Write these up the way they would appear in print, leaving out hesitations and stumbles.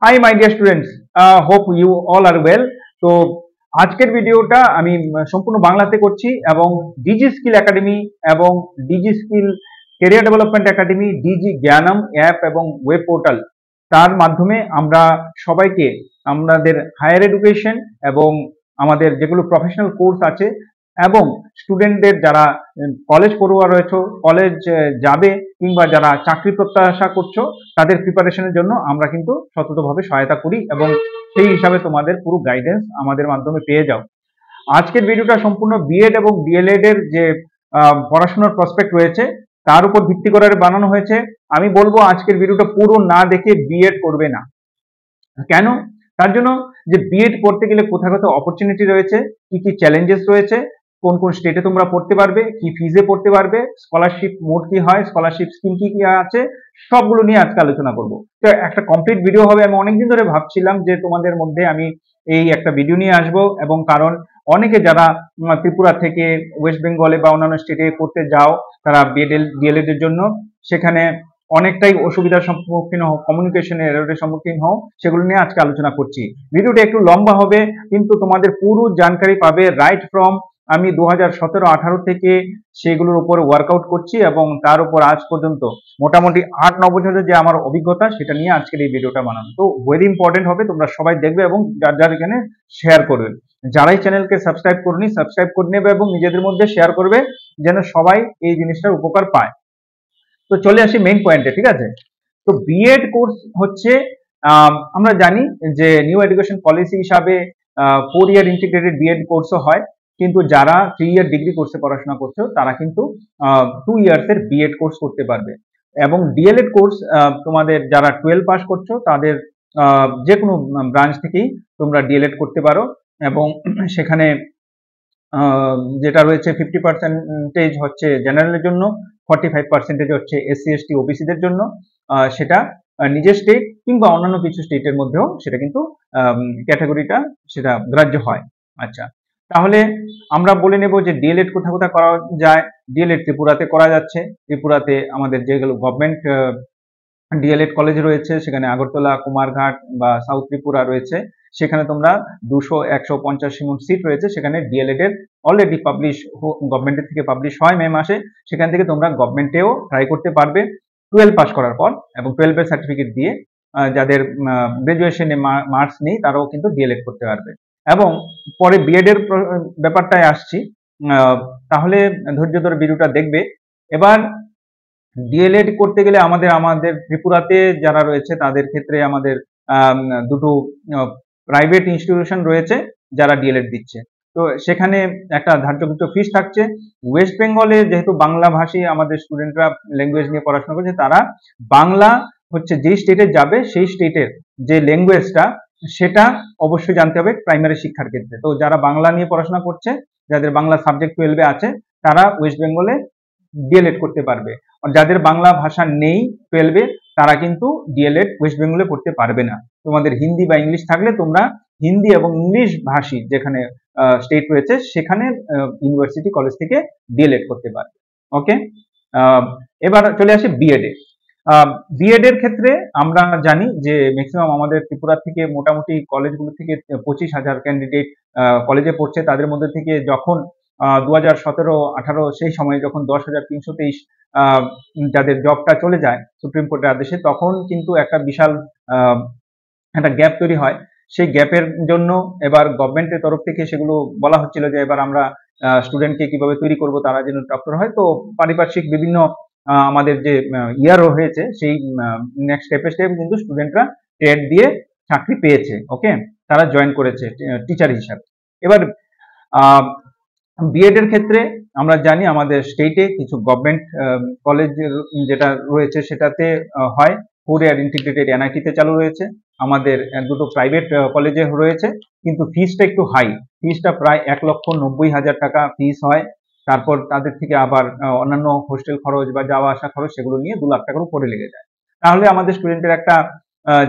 High my dear students, hope you all are well. তো আজকের ভিডিওটা আমি সম্পূর্ণ বাংলাতে করছি এবং ডিজি স্কিল একাডেমি এবং DG skill career development academy, DG Gyanam app এবং ওয়েব পোর্টাল, তার মাধ্যমে আমরা সবাইকে আমাদের হায়ার এডুকেশন এবং আমাদের যেগুলো প্রফেশনাল কোর্স আছে এবং স্টুডেন্টদের যারা কলেজ পড়ুয়া রয়েছে, কলেজ যাবে কিংবা যারা চাকরি প্রত্যাশা করছো, তাদের প্রিপারেশনের জন্য আমরা কিন্তু সততভাবে সহায়তা করি এবং সেই হিসাবে তোমাদের পুরো গাইডেন্স আমাদের মাধ্যমে পেয়ে যাও। আজকের ভিডিওটা সম্পূর্ণ বিএড এবং ডিএলএড এর যে পড়াশোনার প্রসপেক্ট রয়েছে তার উপর ভিত্তি করে বানানো হয়েছে। আমি বলবো আজকের ভিডিওটা পুরো না দেখে বিএড করবে না। কেন? তার জন্য যে বিএড করতে গেলে কোথায় কোথায় অপরচুনিটি রয়েছে, কি কি চ্যালেঞ্জেস রয়েছে, কোন কোন স্টেটে তোমরা পড়তে পারবে, কি ফিজে পড়তে পারবে, স্কলারশিপ মোড কি হয়, স্কলারশিপ স্কিম কি কি আছে, সবগুলো নিয়ে আজকে আলোচনা করব। তো একটা কমপ্লিট ভিডিও হবে। আমি অনেকদিন ধরে ভাবছিলাম যে তোমাদের মধ্যে আমি এই একটা ভিডিও নিয়ে আসব, এবং কারণ অনেকে যারা ত্রিপুরা থেকে ওয়েস্ট বেঙ্গলে বা অন্যান্য স্টেটে পড়তে যাও, তারা বিএড ডিএলএড এর জন্য সেখানে অনেকটাই অসুবিধার সম্মুখীন হও, কমিউনিকেশনের এররের সম্মুখীন হও, সেগুলো নিয়ে আজকে আলোচনা করছি। ভিডিওটা একটু লম্বা হবে কিন্তু তোমাদের পুরো জানকারি পাবে রাইট ফ্রম আমি 2017-18 থেকে সেগুলোর উপর ওয়ার্কআউট করছি এবং তার উপর আজ পর্যন্ত মোটামুটি 8-9 বছরের যে আমার অভিজ্ঞতা সেটা নিয়ে আজকের এই ভিডিওটা বানানো। তো ভেরি ইম্পর্টেন্ট হবে, তোমরা সবাই দেখবে এবং যার যার এখানে শেয়ার করবে। যারাই চ্যানেলকে সাবস্ক্রাইব করনি সাবস্ক্রাইব করে নেবে এবং নিজেদের মধ্যে শেয়ার করবে যেন সবাই এই জিনিসটার উপকার পায়। তো চলে আসি মেইন পয়েন্টে, ঠিক আছে? তো বিএড কোর্স হচ্ছে আমরা জানি যে নিউ এডুকেশন পলিসি হিসাবে 4 ইয়ার ইন্টিগ্রেটেড বিএড কোর্সও হয়, কিন্তু যারা 3 ইয়ার ডিগ্রি কোর্সে পড়াশোনা করছো তারা কিন্তু 2 ইয়ার্সের বিএড কোর্স করতে পারবে। এবং ডিএলএড কোর্স তোমাদের যারা 12 পাস করছো তাদের যে কোনো ব্রাঞ্চ থেকেই তোমরা ডিএলএড করতে পারো এবং সেখানে যেটা রয়েছে 50% হচ্ছে জেনারেলের জন্য, 45% হচ্ছে এসসি এসটি ওবিসিদের জন্য। সেটা নিজের স্টেট কিংবা অন্যান্য কিছু স্টেটের মধ্যেও সেটা কিন্তু ক্যাটাগরিটা সেটা গ্রাহ্য হয়। আচ্ছা, তাহলে আমরা বলে নেব যে ডিএলএড কোথায় কোথায় করা যায়। ডিএলএড ত্রিপুরাতে করা যাচ্ছে। ত্রিপুরাতে আমাদের যেগুলো গভর্নমেন্ট ডিএলএড কলেজ রয়েছে, সেখানে আগরতলা, কুমারঘাট বা সাউথ ত্রিপুরা রয়েছে, সেখানে তোমরা 200-150 এমন সিট রয়েছে। সেখানে ডিএলএড এর অলরেডি পাবলিশ, গভর্নমেন্টের থেকে পাবলিশ হয় মে মাসে। সেখান থেকে তোমরা গভর্নমেন্টেও ট্রাই করতে পারবে 12 পাস করার পর, এবং 12 এর সার্টিফিকেট দিয়ে যাদের গ্রাজুয়েশনে মার্কস নেই তারাও কিন্তু ডিএলএড করতে পারবে। এবং পরে বিএড এর ব্যাপারটায় আসছি, তাহলে ধৈর্য ধরে ভিডিওটা দেখবে। এবার ডিএলএড করতে গেলে আমাদের ত্রিপুরাতে যারা রয়েছে তাদের ক্ষেত্রে আমাদের দুটো প্রাইভেট ইনস্টিটিউশন রয়েছে যারা ডিএলএড দিচ্ছে। তো সেখানে একটা ধার্যকৃত ফিস থাকছে। ওয়েস্ট বেঙ্গলে যেহেতু বাংলা ভাষী আমাদের স্টুডেন্টরা ল্যাঙ্গুয়েজ নিয়ে পড়াশোনা করছে, তারা বাংলা হচ্ছে যেই স্টেটে যাবে সেই স্টেটের যে ল্যাঙ্গুয়েজটা সেটা অবশ্যই জানতে হবে প্রাইমারি শিক্ষার ক্ষেত্রে। তো যারা বাংলা নিয়ে পড়াশোনা করছে, যাদের বাংলা সাবজেক্ট 12-এ আছে, তারা ওয়েস্ট বেঙ্গলে ডিএলএড করতে পারবে। আর যাদের বাংলা ভাষা নেই 12-এ, তারা কিন্তু ডিএলএড ওয়েস্ট বেঙ্গলে করতে পারবে না। তোমাদের হিন্দি বা ইংলিশ থাকলে তোমরা হিন্দি এবং ইংলিশ ভাষী যেখানে স্টেট রয়েছে সেখানে ইউনিভার্সিটি কলেজ থেকে ডিএলএড করতে পারবে। ওকে, এবার চলে আসি বিএড এ। বিএড এর ক্ষেত্রে আমরা জানি যে ম্যাক্সিমাম আমাদের ত্রিপুরা থেকে মোটামুটি কলেজগুলো থেকে 25,000 ক্যান্ডিডেট কলেজে পড়ছে। তাদের মধ্যে থেকে যখন 2017-18 সেই সময়ে যখন 10,323 যাদের জবটা চলে যায় সুপ্রিম কোর্টের আদেশে, তখন কিন্তু একটা বিশাল একটা গ্যাপ তৈরি হয়। সেই গ্যাপের জন্য এবার গভর্নমেন্টের তরফ থেকে সেগুলো বলা হচ্ছিল যে এবার আমরা স্টুডেন্টকে কিভাবে তৈরি করব তারা যেন ডক্টর হয়। তো পারিপার্শ্বিক বিভিন্ন আমাদের যে ইয়ারও হয়েছে সেই নেক্সট স্টেপে কিন্তু স্টুডেন্টরা টেট দিয়ে চাকরি পেয়েছে। ওকে, তারা জয়েন করেছে টিচার হিসাবে। এবার বিএড এর ক্ষেত্রে আমরা জানি আমাদের স্টেটে কিছু গভর্নমেন্ট কলেজ যেটা রয়েছে সেটাতে হয়, 4 ইয়ার ইন্টিগ্রেটেড এনআইটিতে চালু রয়েছে। আমাদের দুটো প্রাইভেট কলেজে রয়েছে, কিন্তু ফিসটা একটু হাই। ফিসটা প্রায় 1,90,000 টাকা ফিস হয়। তারপর তাদের থেকে আবার অন্যান্য হোস্টেল খরচ বা যাওয়া আসা খরচ সেগুলো নিয়ে 2 লাখ টাকার উপরে লেগে যায়। তাহলে আমাদের স্টুডেন্টের একটা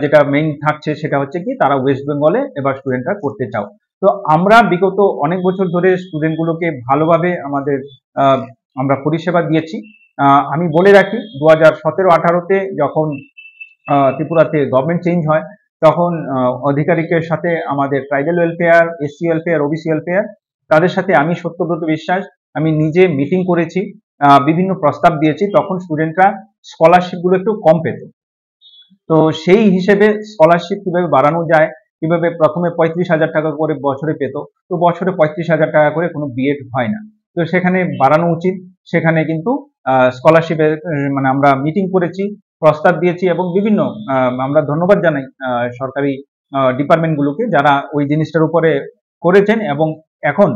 যেটা মেইন থাকছে সেটা হচ্ছে কি, তারা ওয়েস্ট বেঙ্গলে এবার স্টুডেন্টরা করতে চাও। তো আমরা বিগত অনেক বছর ধরে স্টুডেন্টগুলোকে ভালোভাবে আমরা পরিষেবা দিয়েছি। আমি বলে রাখি 2017-18-তে যখন ত্রিপুরাতে গভর্নমেন্ট চেঞ্জ হয়, তখন আধিকারিকের সাথে আমাদের tribal welfare, SC welfare, OBC welfare, তাদের সাথে আমি সত্যব্রত বিশ্বাস আমি নিজে মিটিং করেছি, বিভিন্ন প্রস্তাব দিয়েছি। তখন স্টুডেন্টরা স্কলারশিপগুলো একটু কম পেত। তো সেই হিসেবে স্কলারশিপ কিভাবে বাড়ানো যায়, কিভাবে প্রথমে 35,000 টাকা করে বছরে পেত, তো বছরে 35,000 টাকা করে কোনো বিএড হয় না, তো সেখানে বাড়ানো উচিত। সেখানে কিন্তু স্কলারশিপের মানে আমরা মিটিং করেছি, প্রস্তাব দিয়েছি এবং বিভিন্ন আমরা ধন্যবাদ জানাই সরকারি ডিপার্টমেন্টগুলোকে যারা ওই জিনিসটার উপরে করেছেন। এবং এখন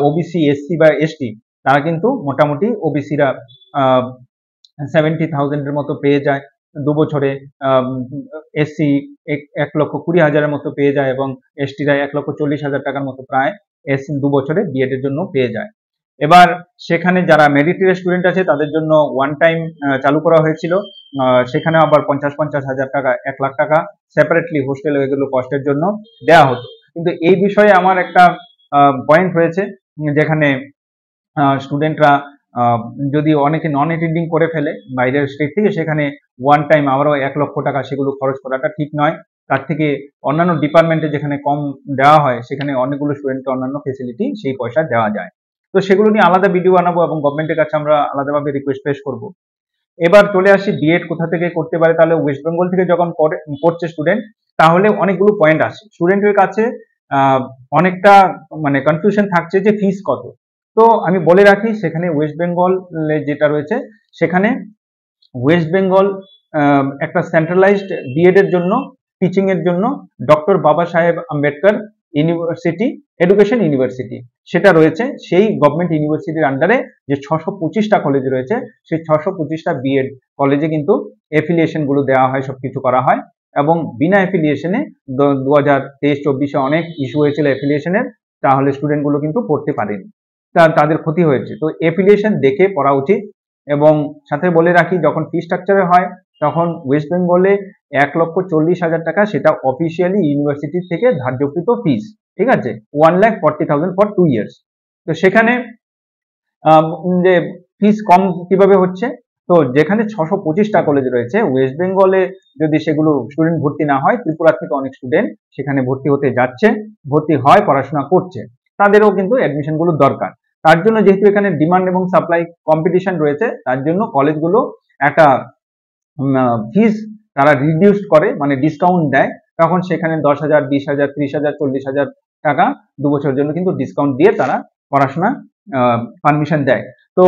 ওবিসি, এসসি বা এসটি তারা কিন্তু মোটামুটি ওবিসিরা 70,000-এর মতো পেয়ে যায় 2 বছরে, এসসি 1,20,000-এর মতো পেয়ে যায় এবং এসটিরা 1,40,000 টাকার মতো প্রায় এসসি 2 বছরে বিএড এর জন্য পেয়ে যায়। এবার সেখানে যারা মেরিটরি স্টুডেন্ট আছে তাদের জন্য ওয়ান টাইম চালু করা হয়েছিল, সেখানে আবার 50,000 টাকা, 1 লাখ টাকা সেপারেটলি হোস্টেল এগুলো কষ্টের জন্য দেওয়া হতো। কিন্তু এই বিষয়ে আমার একটা পয়েন্ট হয়েছে, যেখানে স্টুডেন্টরা যদি অনেকে নন অ্যাটেন্ডিং করে ফেলে বাইরের স্টেট থেকে, সেখানে ওয়ান টাইম আবারও 1 লক্ষ টাকা সেগুলো খরচ করাটা ঠিক নয়। তার থেকে অন্যান্য ডিপার্টমেন্টে যেখানে কম দেওয়া হয় সেখানে অনেকগুলো স্টুডেন্টকে অন্যান্য ফেসিলিটি সেই পয়সা দেওয়া যায়। তো সেগুলো নিয়ে আলাদা ভিডিও বানাবো এবং গভর্নমেন্টের কাছে আমরা আলাদাভাবে রিকোয়েস্ট পেশ করব। এবার চলে আসি বিএড কোথা থেকে করতে পারে। তাহলে ওয়েস্ট বেঙ্গল থেকে যখন করছে স্টুডেন্ট, তাহলে অনেকগুলো পয়েন্ট আসে স্টুডেন্টের কাছে, অনেকটা মানে কনফিউশন থাকছে যে ফিস কত। তো আমি বলে রাখি, সেখানে ওয়েস্ট বেঙ্গল যেটা রয়েছে, সেখানে ওয়েস্ট বেঙ্গল একটা সেন্ট্রালাইজড বিএড এর জন্য, টিচিং এর জন্য ডক্টর বাবা সাহেব আম্বেদকর ইউনিভার্সিটি, এডুকেশন ইউনিভার্সিটি সেটা রয়েছে। সেই গভর্নমেন্ট ইউনিভার্সিটির আন্ডারে যে 625টা কলেজ রয়েছে, সেই 625টা বিএড কলেজে কিন্তু এফিলিয়েশন গুলো দেওয়া হয়, সবকিছু করা হয়। এবং বিনা এফিলিয়েশনে 2023-24 অনেক ইস্যু হয়েছিল এফিলিয়েশনের, তাহলে স্টুডেন্ট গুলো কিন্তু পড়তে পারেনি, তাদের ক্ষতি হয়েছে। তো এফিলিয়েশন দেখে পড়া উচিত। এবং সাথে বলে রাখি, যখন ফি স্ট্রাকচারে হয় তখন ওয়েস্ট বেঙ্গলে 1,40,000 টাকা সেটা অফিসিয়ালি ইউনিভার্সিটি থেকে ধার্যকৃত ফিস, ঠিক আছে, 1,40,000 ফর 2 ইয়ার্স। তো সেখানে যে ফিস কম কিভাবে হচ্ছে, তো যেখানে 625টা কলেজ রয়েছে ওয়েস্ট বেঙ্গলে, যদি সেগুলো স্টুডেন্ট ভর্তি না হয়, ত্রিপুরা থেকে অনেক স্টুডেন্ট সেখানে ভর্তি হতে যাচ্ছে, ভর্তি হয়, পড়াশোনা করছে, তাদেরও কিন্তু অ্যাডমিশন গুলো দরকার। তার জন্য যেহেতু এখানে ডিমান্ড এবং সাপ্লাই কম্পিটিশন রয়েছে, তার জন্য কলেজগুলো একটা ফিস তারা রিডিউস করে, মানে ডিসকাউন্ট দেয়। তখন সেখানে 10,000, 20,000, 30,000, 40,000 টাকা 2 বছরের জন্য কিন্তু ডিসকাউন্ট দিয়ে তারা পড়াশোনা পারমিশন দেয়। তো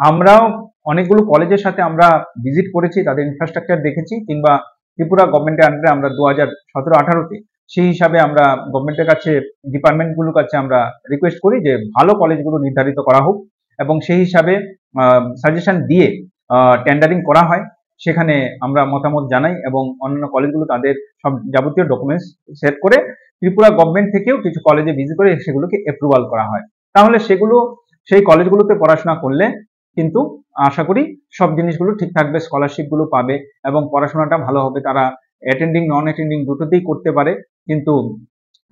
আমরাও অনেকগুলো কলেজের সাথে আমরা ভিজিট করেছি, তাদের ইনফ্রাস্ট্রাকচার দেখেছি, কিংবা ত্রিপুরা গভর্নমেন্টের আন্ডারে আমরা 2017-18-তে সেই হিসাবে আমরা গভর্নমেন্টের কাছে, ডিপার্টমেন্টগুলোর কাছে আমরা রিকোয়েস্ট করি যে ভালো কলেজগুলো নির্ধারিত করা হোক, এবং সেই হিসাবে সাজেশন দিয়ে টেন্ডারিং করা হয়। সেখানে আমরা মতামত জানাই এবং অন্যান্য কলেজগুলো তাদের সব যাবতীয় ডকুমেন্টস সেট করে ত্রিপুরা গভর্নমেন্ট থেকেও কিছু কলেজে ভিজিট করে সেগুলোকে অ্যাপ্রুভাল করা হয়। তাহলে সেগুলো সেই কলেজগুলোতে পড়াশোনা করলে কিন্তু আশা করি সব জিনিসগুলো ঠিক থাকবে, স্কলারশিপগুলো পাবে এবং পড়াশোনাটা ভালো হবে। তারা অ্যাটেন্ডিং, নন অ্যাটেন্ডিং দুটোতেই করতে পারে, কিন্তু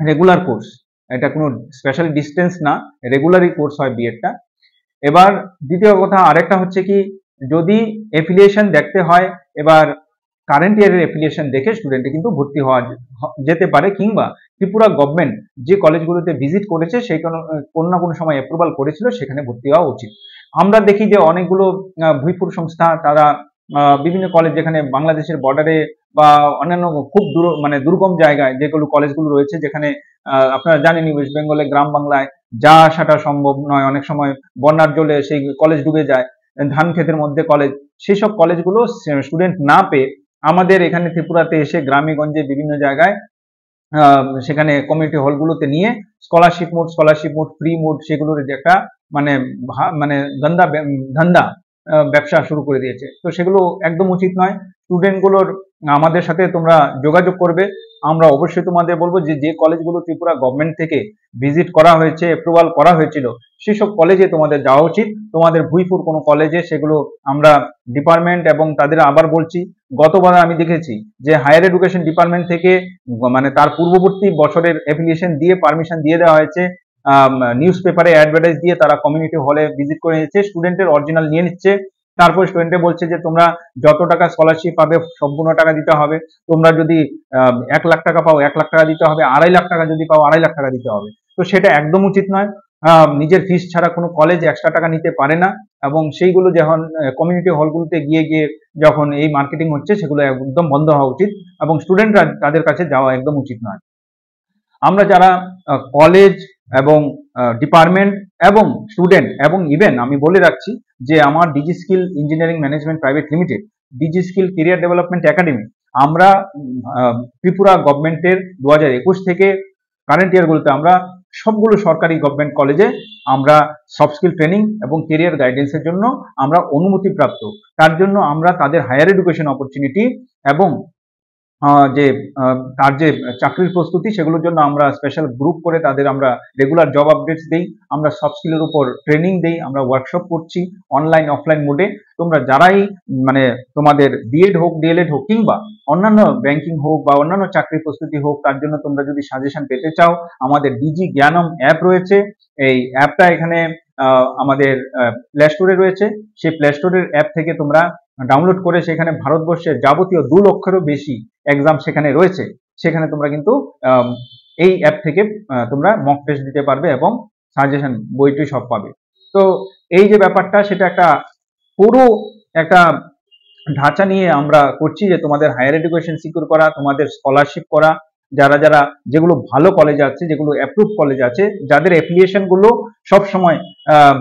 রেগুলার কোর্স, এটা কোনো স্পেশাল ডিস্টেন্স না, রেগুলারই কোর্স হয় বিএডটা। এবার দ্বিতীয় কথা আরেকটা হচ্ছে কি, যদি এফিলিয়েশন দেখতে হয়, এবার কারেন্ট ইয়ারের এফিলিয়েশন দেখে স্টুডেন্টে কিন্তু ভর্তি হওয়া যেতে পারে, কিংবা ত্রিপুরা গভর্নমেন্ট যে কলেজগুলোতে ভিজিট করেছে সেই কোনো না কোনো সময় অ্যাপ্রুভাল করেছিল, সেখানে ভর্তি হওয়া উচিত। আমরা দেখি যে অনেকগুলো ভুইপুর সংস্থা, তারা বিভিন্ন কলেজ যেখানে বাংলাদেশের বর্ডারে বা অন্যান্য খুব মানে দুর্গম জায়গায় যেগুলো কলেজগুলো রয়েছে, যেখানে আপনারা জানেনই ওয়েস্ট বেঙ্গলে গ্রাম বাংলায় যা আসাটা সম্ভব নয়, অনেক সময় বন্যার জলে সেই কলেজ ডুবে যায়, ধান ক্ষেতের মধ্যে কলেজ, সেই সব কলেজগুলো স্টুডেন্ট না পেয়ে আমাদের এখানে ত্রিপুরাতে এসে গ্রামে গঞ্জে বিভিন্ন জায়গায় সেখানে কমিউনিটি হলগুলোতে নিয়ে স্কলারশিপ মোড, ফ্রি মোড, সেগুলোর যে একটা মানে মানে ধান্দা ব্যবসা শুরু করে দিয়েছে। তো সেগুলো একদম উচিত নয়। স্টুডেন্টগুলোর আমাদের সাথে তোমরা যোগাযোগ করবে, আমরা অবশ্যই তোমাদের বলবো যে যে কলেজগুলো ত্রিপুরা গভর্নমেন্ট থেকে ভিজিট করা হয়েছে, অ্যাপ্রুভাল করা হয়েছিল, সেসব কলেজে তোমাদের যাওয়া উচিত। তোমাদের ভুইপুর কোনো কলেজে সেগুলো আমরা ডিপার্টমেন্ট, এবং তাদের আবার বলছি, গতবার আমি দেখেছি যে হায়ার এডুকেশন ডিপার্টমেন্ট থেকে মানে তার পূর্ববর্তী বছরের অ্যাপ্লিকেশন দিয়ে পারমিশন দিয়ে দেওয়া হয়েছে, নিউজ পেপারে অ্যাডভার্টাইজ দিয়ে তারা কমিউনিটি হলে ভিজিট করে নিচ্ছে, স্টুডেন্টের অরিজিনাল নিয়ে নিচ্ছে, তারপর স্টুডেন্টে বলছে যে তোমরা যত টাকা স্কলারশিপ পাবে সম্পূর্ণ টাকা দিতে হবে, তোমরা যদি 1 লাখ টাকা পাও 1 লাখ টাকা দিতে হবে, 2.5 লাখ টাকা যদি পাও 2.5 লাখ টাকা দিতে হবে। তো সেটা একদম উচিত নয়। নিজের ফিস ছাড়া কোনো কলেজ এক্সট্রা টাকা নিতে পারে না, এবং সেইগুলো যখন কমিউনিটি হলগুলোতে গিয়ে গিয়ে যখন এই মার্কেটিং হচ্ছে সেগুলো একদম বন্ধ হওয়া উচিত, এবং স্টুডেন্টরা তাদের কাছে যাওয়া একদম উচিত নয়। আমরা যারা কলেজ এবং ডিপার্টমেন্ট এবং স্টুডেন্ট এবং ইভেন আমি বলে রাখছি যে আমার Digi Skill Engineering Management Private Limited, Digi Skill Career Development Academy, আমরা ত্রিপুরা গভর্নমেন্টের 2021 থেকে কারেন্ট ইয়ারগুলোতে আমরা সবগুলো সরকারি গভর্নমেন্ট কলেজে আমরা সফট স্কিল ট্রেনিং এবং কেরিয়ার গাইডেন্সের জন্য আমরা অনুমতিপ্রাপ্ত। তার জন্য আমরা তাদের হায়ার এডুকেশন অপরচুনিটি এবং যে তার যে চাকরির প্রস্তুতি সেগুলোর জন্য আমরা স্পেশাল গ্রুপ করে তাদের আমরা রেগুলার জব আপডেটস দেই, আমরা সফট স্কিলের উপর ট্রেনিং দেই, আমরা ওয়ার্কশপ করছি অনলাইন অফলাইন মোডে। তোমরা যারাই মানে তোমাদের বিএড হোক ডিএলএড হোক কিংবা অন্যান্য ব্যাংকিং হোক বা অন্যান্য চাকরির প্রস্তুতি হোক, তার জন্য তোমরা যদি সাজেশন পেতে চাও, আমাদের ডিজি জ্ঞানম অ্যাপ রয়েছে। এই অ্যাপটা এখানে আমাদের প্লে স্টোরে রয়েছে। সেই প্লে স্টোরের অ্যাপ থেকে তোমরা ডাউনলোড করে সেখানে ভারতবর্ষের যাবতীয় 2 লক্ষেরও বেশি এক্সাম সেখানে রয়েছে। সেখানে তোমরা কিন্তু এই অ্যাপ থেকে তোমরা মক টেস্ট দিতে পারবে এবং সাজেশন বইটি সব পাবে। তো এই যে ব্যাপারটা সেটা একটা পুরো একটা ঢাঁচা নিয়ে আমরা করছি যে তোমাদের হায়ার এডুকেশন সিকিউর করা, তোমাদের স্কলারশিপ করা, যারা যারা যেগুলো ভালো কলেজ আছে, যেগুলো অ্যাপ্রুভ কলেজ আছে, যাদের অ্যাফিলিয়েশন গুলো সব সময়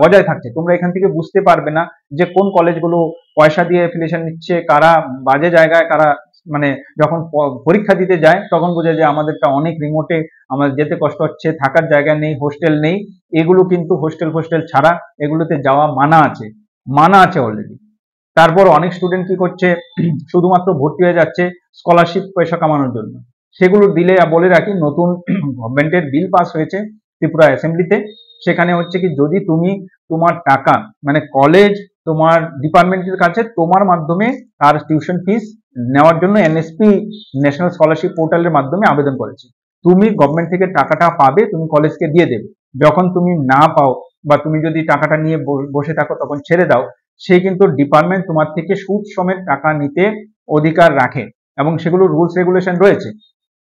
বজায় থাকছে। তোমরা এখান থেকে বুঝতে পারবে না যে কোন কলেজগুলো পয়সা দিয়ে অ্যাফিলিয়েশন নিচ্ছে, কারা বাজে জায়গায়, কারা মানে যখন পরীক্ষা দিতে যায় তখন বোঝা যায় আমাদেরটা অনেক রিমোটে, আমাদের যেতে কষ্ট হচ্ছে, থাকার জায়গা নেই, হোস্টেল নেই। এগুলো কিন্তু হোস্টেল ছাড়া এগুলোতে যাওয়া মানা আছে অলরেডি। তারপর অনেক স্টুডেন্ট কি করছে, শুধুমাত্র ভর্তি হয়ে যাচ্ছে স্কলারশিপ পয়সা কামানোর জন্য। সেগুলো দিলে বলে রাখি, নতুন গভর্নমেন্টের বিল পাস হয়েছে ত্রিপুরা অ্যাসেম্বলিতে। সেখানে হচ্ছে কি, যদি তুমি তোমার টাকা মানে কলেজ তোমার ডিপার্টমেন্টের কাছে তোমার মাধ্যমে তার টিউশন ফিস নেওয়ার জন্য এনএসপি ন্যাশনাল স্কলারশিপ পোর্টালের মাধ্যমে আবেদন করেছে, তুমি গভর্নমেন্ট থেকে টাকাটা পাবে, তুমি কলেজকে দিয়ে দেবে। যখন তুমি না পাও বা তুমি যদি টাকাটা নিয়ে বসে থাকো তখন ছেড়ে দাও, সে কিন্তু ডিপার্টমেন্ট তোমার থেকে সুদ সমেত টাকা নিতে অধিকার রাখে এবং সেগুলো রুলস রেগুলেশন রয়েছে।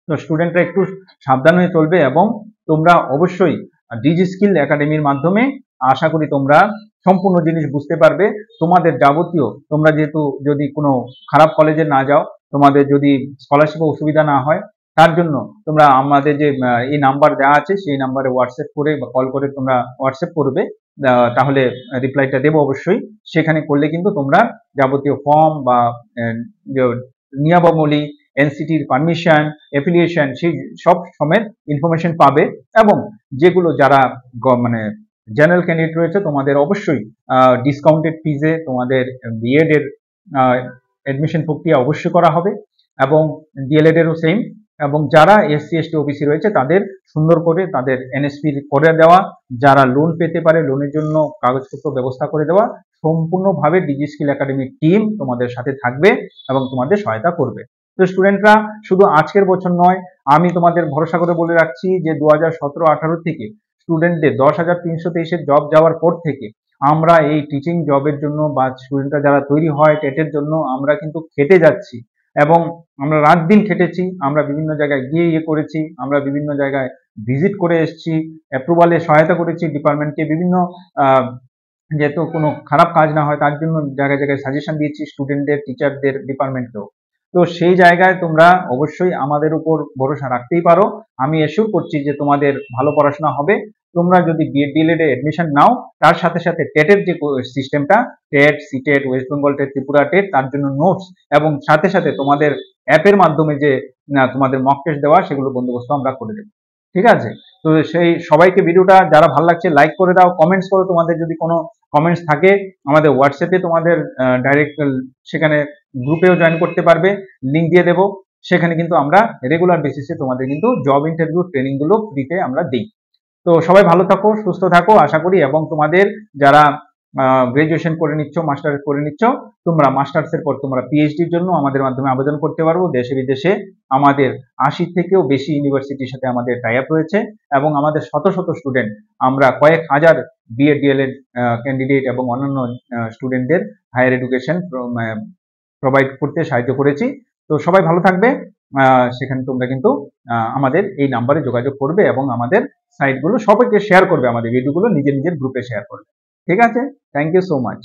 তো স্টুডেন্টরা একটু সাবধান হয়ে চলবে এবং তোমরা অবশ্যই ডিজি স্কিল একাডেমির মাধ্যমে আশা করি তোমরা সম্পূর্ণ জিনিস বুঝতে পারবে। তোমাদের যাবতীয়, তোমরা যেহেতু যদি কোনো খারাপ কলেজে না যাও, তোমাদের যদি স্কলারশিপে অসুবিধা না হয়, তার জন্য তোমরা আমাদের যে এই নাম্বার দেওয়া আছে সেই নাম্বারে হোয়াটসঅ্যাপ করে বা কল করে তোমরা হোয়াটসঅ্যাপ করবে, তাহলে রিপ্লাইটা দেবো অবশ্যই। সেখানে করলে কিন্তু তোমরা যাবতীয় ফর্ম বা নিয়মাবলী, এনসিটির পারমিশন, অ্যাফিলিয়েশন সেই সব সমেত ইনফরমেশন পাবে। এবং যেগুলো যারা মানে জেনারেল ক্যান্ডিডেট রয়েছে, তোমাদের অবশ্যই ডিসকাউন্টেড ফিজে তোমাদের বিএড এর অ্যাডমিশন প্রক্রিয়া অবশ্যই করা হবে এবং ডিএলএড এরও সেম। এবং যারা এসসি এসটি ওবিসি রয়েছে তাদের সুন্দর করে তাদের এনএসপি করে দেওয়া, যারা লোন পেতে পারে লোনের জন্য কাগজপত্র ব্যবস্থা করে দেওয়া, সম্পূর্ণভাবে ডিজি স্কিল একাডেমির টিম তোমাদের সাথে থাকবে এবং তোমাদের সহায়তা করবে। তো স্টুডেন্টরা, শুধু আজকের বছর নয়, আমি তোমাদের ভরসা করে বলে রাখছি যে 2017-18 থেকে স্টুডেন্টদের 10,323 জব যাওয়ার পর থেকে আমরা এই টিচিং জবের জন্য বা স্টুডেন্টরা যারা তৈরি হয় টেটের জন্য আমরা কিন্তু খেটে যাচ্ছি এবং আমরা রাত দিন খেটেছি। আমরা বিভিন্ন জায়গায় গিয়ে করেছি, আমরা বিভিন্ন জায়গায় ভিজিট করে এসেছি, অ্যাপ্রুভালে সহায়তা করেছি ডিপার্টমেন্টকে, বিভিন্ন যেহেতু কোনো খারাপ কাজ না হয় তার জন্য জায়গায় জায়গায় সাজেশন দিয়েছি স্টুডেন্টদের, টিচারদের, ডিপার্টমেন্টকেও। তো সেই জায়গায় তোমরা অবশ্যই আমাদের উপর ভরসা রাখতেই পারো। আমি এশিওর করছি যে তোমাদের ভালো পড়াশোনা হবে। তোমরা যদি বিএড ডিএলএড এ অ্যাডমিশন নাও, তার সাথে সাথে টেটের যে সিস্টেমটা, TET, CTET, West Bengal TET, Tripura TET, তার জন্য নোটস এবং সাথে সাথে তোমাদের অ্যাপের মাধ্যমে যে তোমাদের মক টেস্ট দেওয়া, সেগুলো বন্দোবস্ত আমরা করে দেবো। ঠিক আছে? তো সেই সবাইকে ভিডিওটা যারা ভালো লাগছে লাইক করে দাও, কমেন্টস করো, তোমাদের যদি কোনো কমেন্টস থাকে আমাদের হোয়াটসঅ্যাপে তোমাদের ডাইরেক্ট সেখানে গ্রুপেও জয়েন করতে পারবে, লিঙ্ক দিয়ে দেবো। সেখানে কিন্তু আমরা রেগুলার বেসিসে তোমাদের কিন্তু জব ইন্টারভিউ ট্রেনিং গুলো ফ্রিতে আমরা দিই। তো সবাই ভালো থাকো, সুস্থ থাকো আশা করি, এবং তোমাদের যারা গ্রাজুয়েশন করে নিচ্ছ, মাস্টার্স করে নিচ্ছ, তোমরা মাস্টার্সের পর তোমরা পিএইচডির জন্য আমাদের মাধ্যমে আবেদন করতে পারবো। দেশে বিদেশে আমাদের 80 থেকেও বেশি ইউনিভার্সিটির সাথে আমাদের টাই আপ রয়েছে এবং আমাদের শত শত স্টুডেন্ট, আমরা কয়েক হাজার বিএড ডিএলএড ক্যান্ডিডেট এবং অন্যান্য স্টুডেন্টদের হায়ার এডুকেশন প্রোভাইড করতে সাহায্য করেছি। তো সবাই ভালো থাকবে। সেখানে তোমরা কিন্তু আমাদের এই নাম্বারে যোগাযোগ করবে এবং আমাদের সাইটগুলো সবাইকে শেয়ার করবে, আমাদের ভিডিওগুলো নিজের নিজের গ্রুপে শেয়ার করবে। ঠিক আছে, থ্যাংক ইউ সো মাচ।